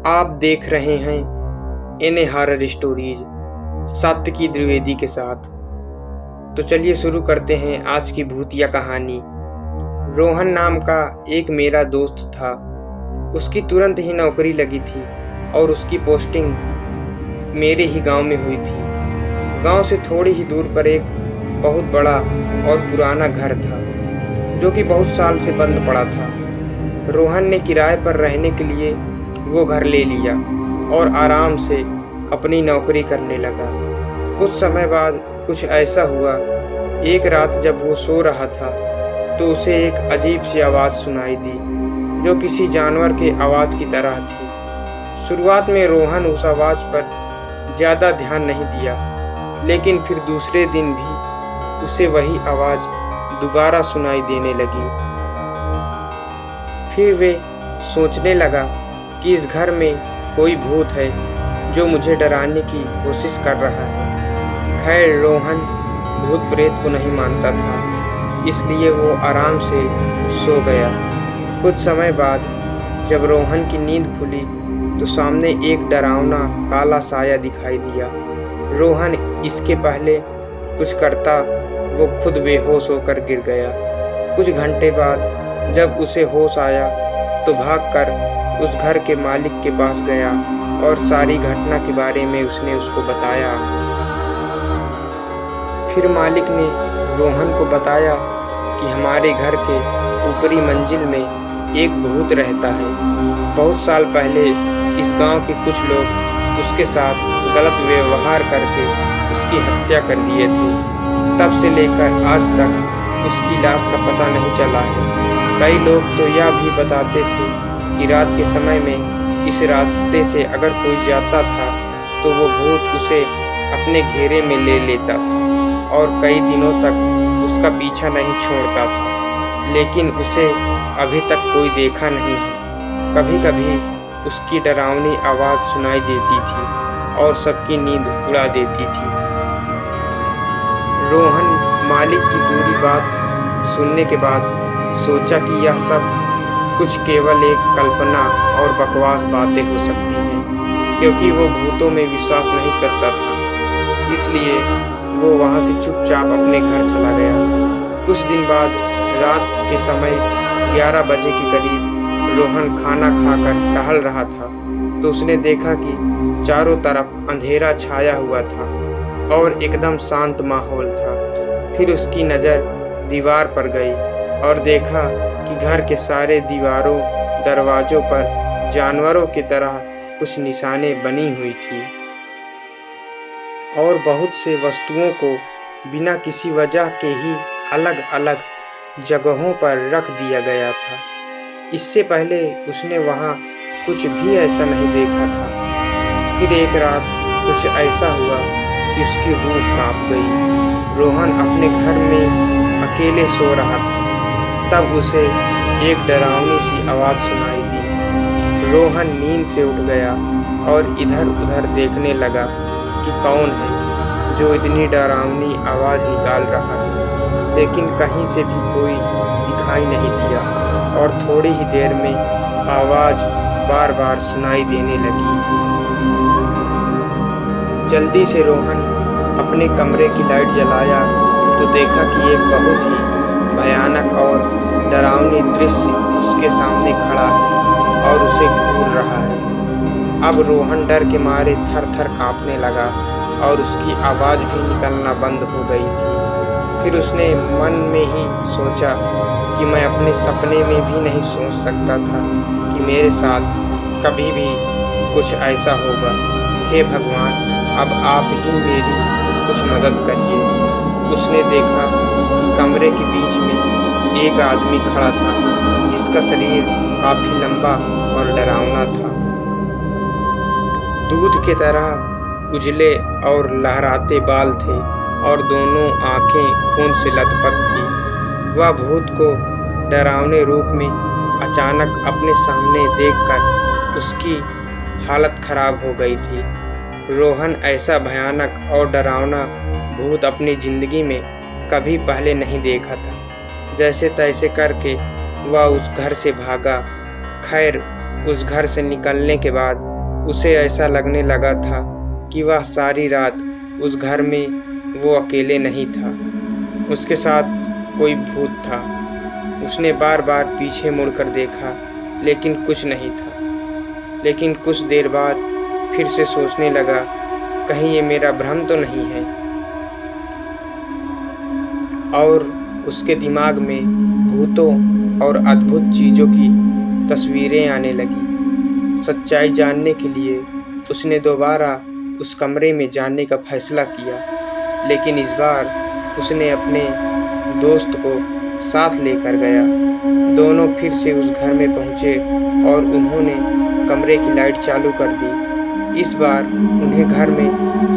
आप देख रहे हैं एन हॉरर स्टोरीज सात्विकी द्विवेदी के साथ। तो चलिए शुरू करते हैं आज की भूतिया कहानी। रोहन नाम का एक मेरा दोस्त था। उसकी तुरंत ही नौकरी लगी थी और उसकी पोस्टिंग मेरे ही गांव में हुई थी। गांव से थोड़ी ही दूर पर एक बहुत बड़ा और पुराना घर था जो कि बहुत साल से बंद पड़ा था। रोहन ने किराए पर रहने के लिए वो घर ले लिया और आराम से अपनी नौकरी करने लगा। कुछ समय बाद कुछ ऐसा हुआ, एक रात जब वो सो रहा था तो उसे एक अजीब सी आवाज़ सुनाई दी जो किसी जानवर के आवाज़ की तरह थी। शुरुआत में रोहन उस आवाज़ पर ज़्यादा ध्यान नहीं दिया, लेकिन फिर दूसरे दिन भी उसे वही आवाज़ दोबारा सुनाई देने लगी। फिर वे सोचने लगा कि इस घर में कोई भूत है जो मुझे डराने की कोशिश कर रहा है। खैर, रोहन भूत प्रेत को नहीं मानता था, इसलिए वो आराम से सो गया। कुछ समय बाद जब रोहन की नींद खुली तो सामने एक डरावना काला साया दिखाई दिया। रोहन इसके पहले कुछ करता वो खुद बेहोश होकर गिर गया। कुछ घंटे बाद जब उसे होश आया तो भागकर उस घर के मालिक के पास गया और सारी घटना के बारे में उसने उसको बताया। फिर मालिक ने रोहन को बताया कि हमारे घर के ऊपरी मंजिल में एक भूत रहता है। बहुत साल पहले इस गांव के कुछ लोग उसके साथ गलत व्यवहार करके उसकी हत्या कर दिए थे। तब से लेकर आज तक उसकी लाश का पता नहीं चला है। कई लोग तो यह भी बताते थे कि रात के समय में इस रास्ते से अगर कोई जाता था तो वो भूत उसे अपने घेरे में ले लेता था और कई दिनों तक उसका पीछा नहीं छोड़ता था, लेकिन उसे अभी तक कोई देखा नहीं है। कभी कभी उसकी डरावनी आवाज़ सुनाई देती थी और सबकी नींद उड़ा देती थी। रोहन मालिक की पूरी बात सुनने के बाद सोचा कि यह सब कुछ केवल एक कल्पना और बकवास बातें हो सकती हैं, क्योंकि वो भूतों में विश्वास नहीं करता था। इसलिए वो वहाँ से चुपचाप अपने घर चला गया। कुछ दिन बाद रात के समय 11 बजे के करीब रोहन खाना खाकर टहल रहा था तो उसने देखा कि चारों तरफ अंधेरा छाया हुआ था और एकदम शांत माहौल था। फिर उसकी नज़र दीवार पर गई और देखा कि घर के सारे दीवारों दरवाज़ों पर जानवरों की तरह कुछ निशाने बनी हुई थी और बहुत से वस्तुओं को बिना किसी वजह के ही अलग अलग जगहों पर रख दिया गया था। इससे पहले उसने वहाँ कुछ भी ऐसा नहीं देखा था। फिर एक रात कुछ ऐसा हुआ कि उसकी रूह कांप गई। रोहन अपने घर में अकेले सो रहा था, तब उसे एक डरावनी सी आवाज़ सुनाई दी। रोहन नींद से उठ गया और इधर उधर देखने लगा कि कौन है जो इतनी डरावनी आवाज़ निकाल रहा है, लेकिन कहीं से भी कोई दिखाई नहीं दिया और थोड़ी ही देर में आवाज़ बार बार सुनाई देने लगी। जल्दी से रोहन अपने कमरे की लाइट जलाया तो देखा कि एक बहुत ही भयानक और डरावनी दृश्य उसके सामने खड़ा है और उसे घूर रहा है। अब रोहन डर के मारे थर थर कांपने लगा और उसकी आवाज़ भी निकलना बंद हो गई थी। फिर उसने मन में ही सोचा कि मैं अपने सपने में भी नहीं सोच सकता था कि मेरे साथ कभी भी कुछ ऐसा होगा। हे भगवान, अब आप ही मेरी कुछ मदद करिए। उसने देखा कि कमरे के बीच में एक आदमी खड़ा था जिसका शरीर काफी लंबा और डरावना था। दूध की तरह उजले और लहराते बाल थे और दोनों आंखें खून से लथपथ थी। वह भूत को डरावने रूप में अचानक अपने सामने देखकर उसकी हालत खराब हो गई थी। रोहन ऐसा भयानक और डरावना भूत अपनी ज़िंदगी में कभी पहले नहीं देखा था। जैसे तैसे करके वह उस घर से भागा। खैर, उस घर से निकलने के बाद उसे ऐसा लगने लगा था कि वह सारी रात उस घर में वो अकेले नहीं था, उसके साथ कोई भूत था। उसने बार बार पीछे मुड़कर देखा लेकिन कुछ नहीं था। लेकिन कुछ देर बाद फिर से सोचने लगा, कहीं ये मेरा भ्रम तो नहीं है। और उसके दिमाग में भूतों और अद्भुत चीज़ों की तस्वीरें आने लगी। सच्चाई जानने के लिए उसने दोबारा उस कमरे में जाने का फैसला किया, लेकिन इस बार उसने अपने दोस्त को साथ लेकर गया। दोनों फिर से उस घर में पहुंचे और उन्होंने कमरे की लाइट चालू कर दी। इस बार उन्हें घर में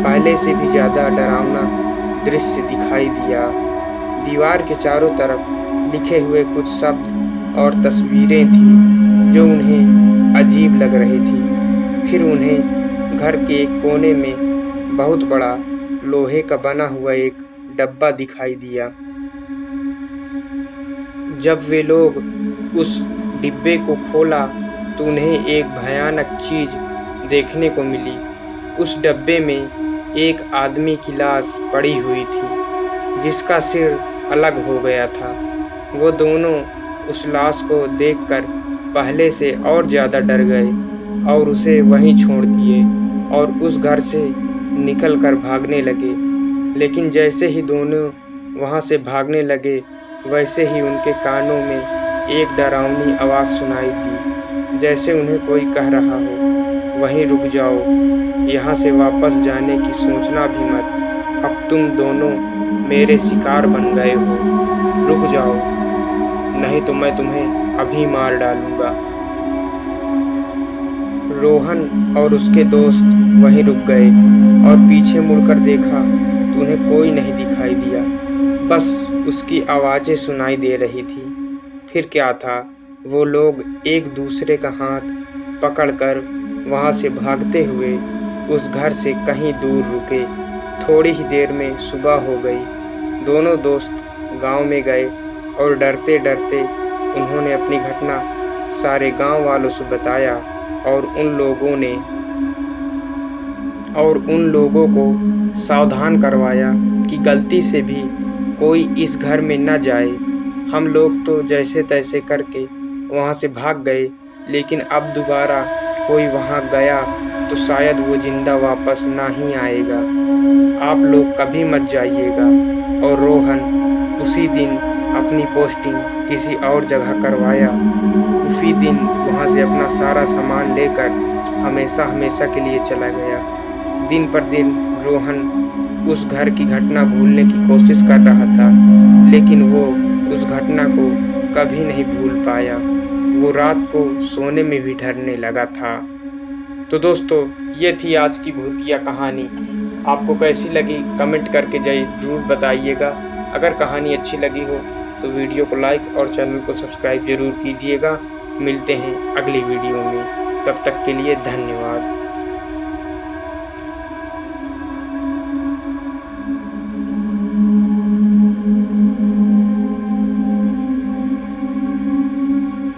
पहले से भी ज़्यादा डरावना दृश्य दिखाई दिया। दीवार के चारों तरफ लिखे हुए कुछ शब्द और तस्वीरें थीं जो उन्हें अजीब लग रही थी। फिर उन्हें घर के एक कोने में बहुत बड़ा लोहे का बना हुआ एक डब्बा दिखाई दिया। जब वे लोग उस डिब्बे को खोला तो उन्हें एक भयानक चीज़ देखने को मिली। उस डब्बे में एक आदमी की लाश पड़ी हुई थी जिसका सिर अलग हो गया था। वो दोनों उस लाश को देखकर पहले से और ज़्यादा डर गए और उसे वहीं छोड़ दिए और उस घर से निकलकर भागने लगे। लेकिन जैसे ही दोनों वहाँ से भागने लगे वैसे ही उनके कानों में एक डरावनी आवाज़ सुनाई दी, जैसे उन्हें कोई कह रहा हो, वहीं रुक जाओ, यहाँ से वापस जाने की सोचना भी मत। अब तुम दोनों मेरे शिकार बन गए हो, रुक जाओ, नहीं तो मैं तुम्हें अभी मार डालूँगा। रोहन और उसके दोस्त वहीं रुक गए और पीछे मुड़कर देखा तो उन्हें कोई नहीं दिखाई दिया, बस उसकी आवाज़ें सुनाई दे रही थी। फिर क्या था, वो लोग एक दूसरे का हाथ पकड़कर वहाँ से भागते हुए उस घर से कहीं दूर रुके। थोड़ी ही देर में सुबह हो गई। दोनों दोस्त गांव में गए और डरते डरते उन्होंने अपनी घटना सारे गांव वालों से बताया और उन लोगों को सावधान करवाया कि गलती से भी कोई इस घर में न जाए। हम लोग तो जैसे तैसे करके वहाँ से भाग गए, लेकिन अब दोबारा कोई वहाँ गया तो शायद वो जिंदा वापस ना ही आएगा। आप लोग कभी मत जाइएगा। और रोहन उसी दिन अपनी पोस्टिंग किसी और जगह करवाया। उसी दिन वहाँ से अपना सारा सामान लेकर हमेशा हमेशा के लिए चला गया। दिन पर दिन रोहन उस घर की घटना भूलने की कोशिश कर रहा था, लेकिन वो उस घटना को कभी नहीं भूल पाया। वो रात को सोने में भी डरने लगा था। तो दोस्तों, ये थी आज की भूतिया कहानी। आपको कैसी लगी कमेंट करके ज़रूर बताइएगा। अगर कहानी अच्छी लगी हो तो वीडियो को लाइक और चैनल को सब्सक्राइब ज़रूर कीजिएगा। मिलते हैं अगली वीडियो में, तब तक के लिए धन्यवाद।